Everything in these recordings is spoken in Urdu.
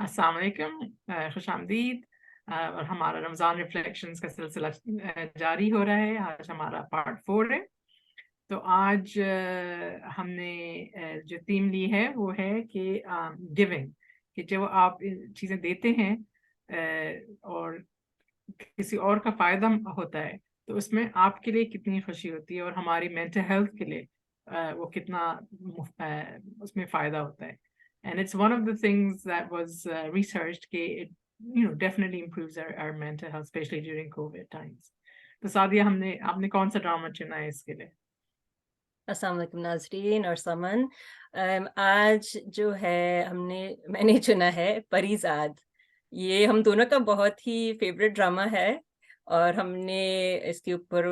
السلام علیکم، خوش آمدید۔ اور ہمارا رمضان ریفلیکشنز کا سلسلہ جاری ہو رہا ہے۔ آج ہمارا پارٹ 4 ہے۔ تو آج ہم نے جو تھیم لی ہے وہ ہے کہ گیونگ، کہ جو آپ چیزیں دیتے ہیں اور کسی اور کا فائدہ ہوتا ہے تو اس میں آپ کے لیے کتنی خوشی ہوتی ہے، اور ہماری مینٹل ہیلتھ کے لیے وہ کتنا اس میں فائدہ ہوتا ہے۔ And it's one of the things that was researched کہ it definitely improves our mental health, especially during COVID times. تو سعدیہ، آپ نے کون سا ڈرامہ چنا ہے اس کے لیے؟ السلام علیکم ناظرین اور سمن۔ آج جو ہے میں نے چنا ہے پریزاد۔ یہ ہم دونوں کا بہت ہی فیوریٹ ڈرامہ ہے، اور ہم نے اس کے اوپر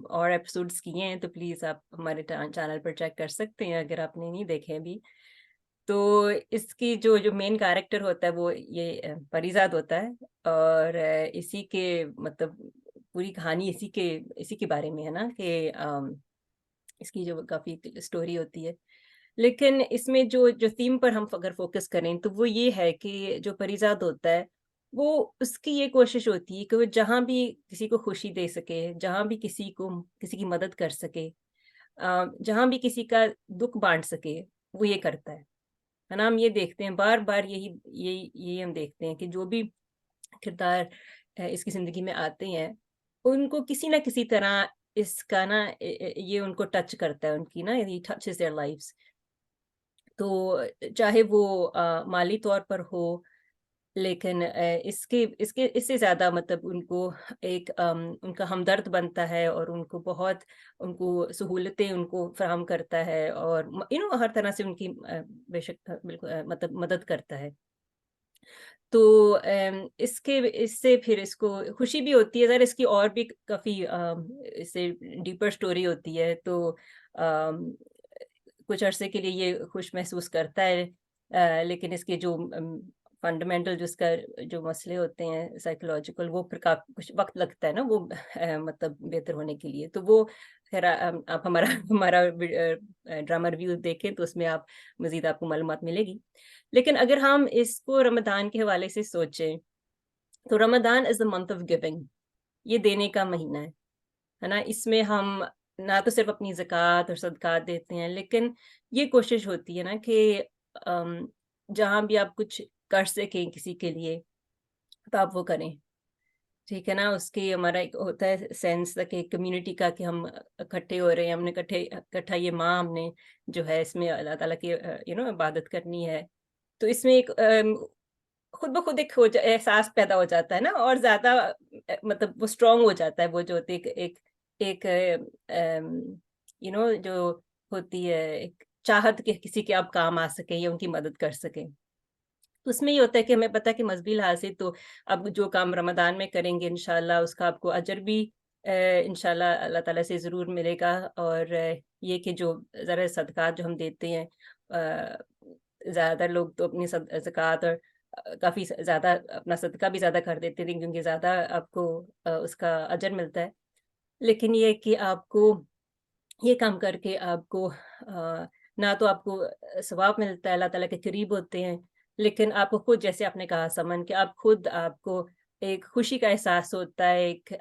اور ایپیسوڈز کیے ہیں، تو پلیز آپ ہمارے چینل پر چیک کر سکتے ہیں اگر آپ نے نہیں دیکھے ابھی۔ تو اس کی جو مین کیریکٹر ہوتا ہے وہ یہ پریزاد ہوتا ہے، اور اسی کے مطلب پوری کہانی اسی کے بارے میں ہے نا، کہ اس کی جو کافی اسٹوری ہوتی ہے۔ لیکن اس میں جو تھیم پر ہم اگر فوکس کریں تو وہ یہ ہے کہ جو پریزاد ہوتا ہے وہ اس کی یہ کوشش ہوتی ہے کہ وہ جہاں بھی کسی کو خوشی دے سکے، جہاں بھی کسی کی مدد کر سکے، جہاں بھی کسی کا دکھ بانٹ سکے، وہ یہ کرتا ہے نا۔ ہم یہ دیکھتے ہیں بار بار، یہی ہم دیکھتے ہیں کہ جو بھی کردار اس کی زندگی میں آتے ہیں ان کو کسی نہ کسی طرح اس کا نا یہ ان کو ٹچ کرتا ہے، ان کی نا یہ ٹچز دیئر لائفز۔ تو چاہے وہ مالی طور پر ہو، لیکن اس سے زیادہ مطلب ان کو ایک ان کا ہمدرد بنتا ہے، اور ان کو سہولتیں ان کو فراہم کرتا ہے، اور ہر طرح سے ان کی بے شک بالکل مطلب مدد کرتا ہے۔ تو اس سے پھر اس کو خوشی بھی ہوتی ہے، ذرا اس کی اور بھی کافی اس سے ڈیپر سٹوری ہوتی ہے۔ تو کچھ عرصے کے لیے یہ خوش محسوس کرتا ہے، لیکن اس کے جو فنڈامنٹل جو مسئلے ہوتے ہیں سائیکولوجیکل، وہ پھر کافی کچھ وقت لگتا ہے نا وہ مطلب بہتر ہونے کے لیے۔ تو وہ خیر آپ ہمارا ڈرامہ ریویو دیکھیں تو اس میں مزید آپ کو معلومات ملے گی۔ لیکن اگر ہم اس کو رمضان کے حوالے سے سوچیں تو رمضان از دا منتھ آف گیونگ، یہ دینے کا مہینہ ہے نا۔ اس میں ہم نہ تو صرف اپنی زکوٰۃ اور صدقات دیتے ہیں، لیکن یہ کوشش ہوتی ہے نا کہ جہاں بھی آپ کچھ کر سکیں کسی کے لیے تو آپ وہ کریں، ٹھیک ہے نا۔ اس کی ہمارا ایک ہوتا ہے سینس کہ کمیونٹی کا، کہ ہم اکٹھے ہو رہے ہیں، ہم نے اکٹھا یہ ماہ ہم نے جو ہے اس میں اللہ تعالیٰ کی عبادت کرنی ہے۔ تو اس میں ایک خود بخود ایک احساس پیدا ہو جاتا ہے نا، اور زیادہ مطلب وہ اسٹرانگ ہو جاتا ہے، وہ جو ہوتی ہے ایک جو ہوتی ہے ایک چاہت کہ کسی کے آپ کام آ سکیں یا ان کی مدد کر سکیں۔ تو اس میں یہ ہوتا ہے کہ ہمیں پتہ ہے کہ مذہبی لحاظ سے تو اب جو کام رمضان میں کریں گے انشاءاللہ اس کا آپ کو اجر بھی انشاءاللہ اللہ تعالیٰ سے ضرور ملے گا۔ اور یہ کہ جو ذرا صدقات جو ہم دیتے ہیں، زیادہ تر لوگ تو اپنی زکوٰۃ اور کافی زیادہ اپنا صدقہ بھی زیادہ کر دیتے ہیں، کیونکہ زیادہ آپ کو اس کا اجر ملتا ہے۔ لیکن یہ کہ آپ کو یہ کام کر کے آپ کو نہ تو آپ کو ثواب ملتا ہے، اللہ تعالیٰ کے قریب ہوتے ہیں، لیکن آپ کو خود، جیسے آپ نے کہا سمن، کہ آپ کو ایک خوشی کا احساس ہوتا ہے، ایک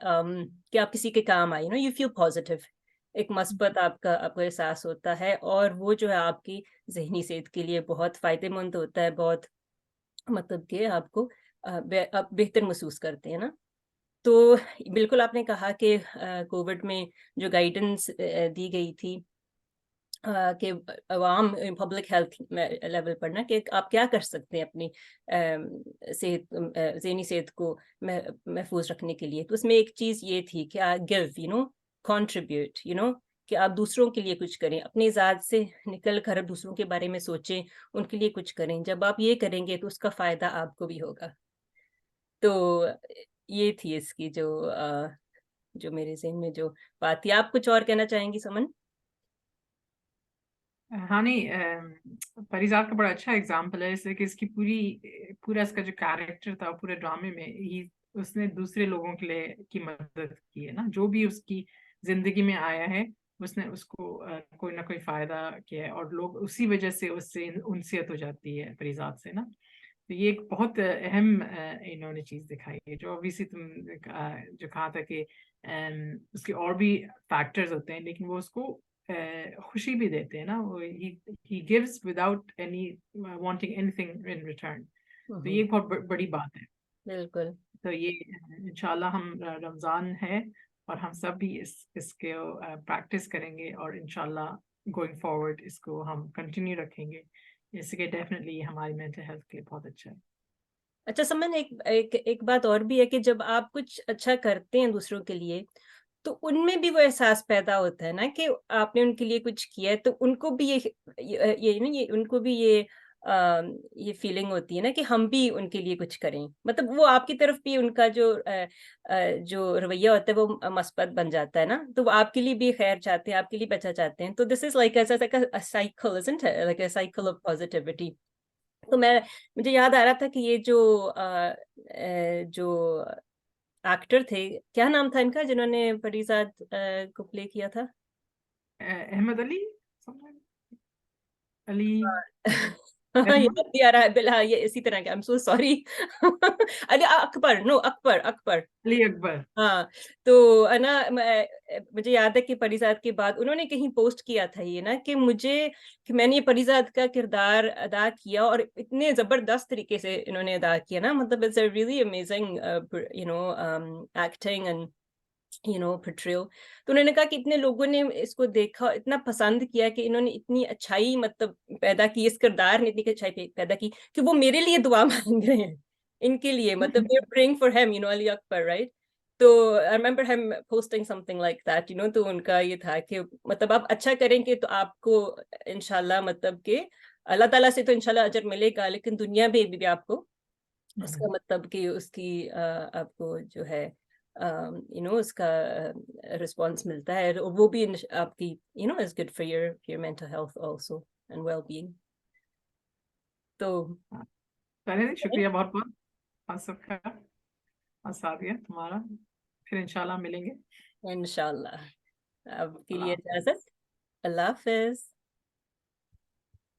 کہ آپ کسی کے کام آئے، یو فیل پازیٹیو، ایک مثبت آپ کو احساس ہوتا ہے، اور وہ جو ہے آپ کی ذہنی صحت کے لیے بہت فائدہ مند ہوتا ہے، بہت مطلب کہ آپ کو آپ بہتر محسوس کرتے ہیں نا۔ تو بالکل آپ نے کہا کہ کووڈ میں جو گائیڈنس دی گئی تھی کہ عوام پبلک ہیلتھ لیول پر نا، کہ آپ کیا کر سکتے ہیں اپنی ذہنی صحت کو محفوظ رکھنے کے لیے، تو اس میں ایک چیز یہ تھی کہ گیو کنٹریبیوٹ، کہ آپ دوسروں کے لیے کچھ کریں، اپنی ذات سے نکل کر دوسروں کے بارے میں سوچیں، ان کے لیے کچھ کریں۔ جب آپ یہ کریں گے تو اس کا فائدہ آپ کو بھی ہوگا۔ تو یہ تھی اس کی جو میرے ذہن میں جو بات تھی۔ آپ کچھ اور کہنا چاہیں گی سمن؟ ہاں، نہیں، پریزاد کا بڑا اچھا اگزامپل ہے، اس لیے کہ اس کی پورا اس کا جو کیریکٹر تھا پورے ڈرامے میں اس نے دوسرے لوگوں کے لیے کی مدد کی ہے نا۔ جو بھی اس کی زندگی میں آیا ہے اس نے اس کو کوئی نہ کوئی فائدہ کیا ہے، اور لوگ اسی وجہ سے اس سے انسیت ہو جاتی ہے پریزاد سے نا۔ تو یہ ایک بہت اہم انہوں نے چیز دکھائی ہے. جو obviously تم جو کہا تھا کہ اس کے اور بھی فیکٹرز ہوتے ہیں لیکن وہ اس کو خوشی بھی دیتے ہیں نا. he gives without any wanting anything in return. تو یہ ایک بہت بڑی بات ہے. بالکل. تو یہ انشاءاللہ ہم رمضان ہے اور ہم سب بھی اس کے پریکٹس کریں گے اور انشاءاللہ گوئنگ فارورڈ اس کو ہم کنٹینیو رکھیں گے. اس کے ڈیفینیٹلی ہماری مینٹل ہیلتھ کے لیے بہت اچھا ہے. اچھا سمن، ایک بات اور بھی ہے کہ جب آپ کچھ اچھا کرتے ہیں دوسروں کے لیے تو ان میں بھی وہ احساس پیدا ہوتا ہے نا کہ آپ نے ان کے لیے کچھ کیا ہے، تو ان کو بھی ان کو بھی یہ فیلنگ ہوتی ہے نا کہ ہم بھی ان کے لیے کچھ کریں. مطلب وہ آپ کی طرف بھی ان کا جو رویہ ہوتا ہے وہ مثبت بن جاتا ہے نا، تو وہ آپ کے لیے بھی خیر چاہتے ہیں، آپ کے لیے اچھا چاہتے ہیں. تو this is like cycle, isn't it? Like a cycle of positivity. تو مجھے یاد آ رہا تھا کہ یہ جو ایکٹر تھے، کیا نام تھا ان کا جنہوں نے پریزاد کو پلے کیا تھا؟ احمد علی علی یاد نہیں آ رہا ہے. ہاں یہ اسی طرح کا. I'm so sorry. علی اکبر، نو اکبر علی اکبر. ہاں. تو نا مجھے یاد ہے کہ پریزاد کے بعد انہوں نے کہیں پوسٹ کیا تھا یہ نا کہ میں نے یہ پریزاد کا کردار ادا کیا اور اتنے زبردست طریقے سے انہوں نے ادا کیا نا. مطلب it's a really amazing acting and portrayal. تو انہوں نے کہا کہ اتنے لوگوں نے اس کو دیکھا، اتنا پسند کیا کہ انہوں نے اتنی اچھائی مطلب پیدا کی، اس کردار نے اتنی اچھائی پیدا کی کہ وہ میرے لیے دعا مانگ رہے ہیں ان کے لیے. مطلب they're praying for him, Ali Akbar, right? تو I remember him posting something like that, تو ان کا یہ تھا کہ مطلب آپ اچھا کریں گے تو آپ کو انشاءاللہ مطلب کہ اللہ تعالیٰ سے تو انشاءاللہ اجر ملے گا، لیکن دنیا میں بھی آپ کو اس کا مطلب کہ اس کی آپ کو جو ہے اس کا رسپانس ملتا ہے، وہ بھی آپ کی is good for your mental health also and well-being. تو شکریہ بہت بہت آپ سب کا اور ساتھیہ تمہارا. پھر انشاءاللہ ملیں گے انشاءاللہ. اب کے لیے اجازت. اللہ حافظ.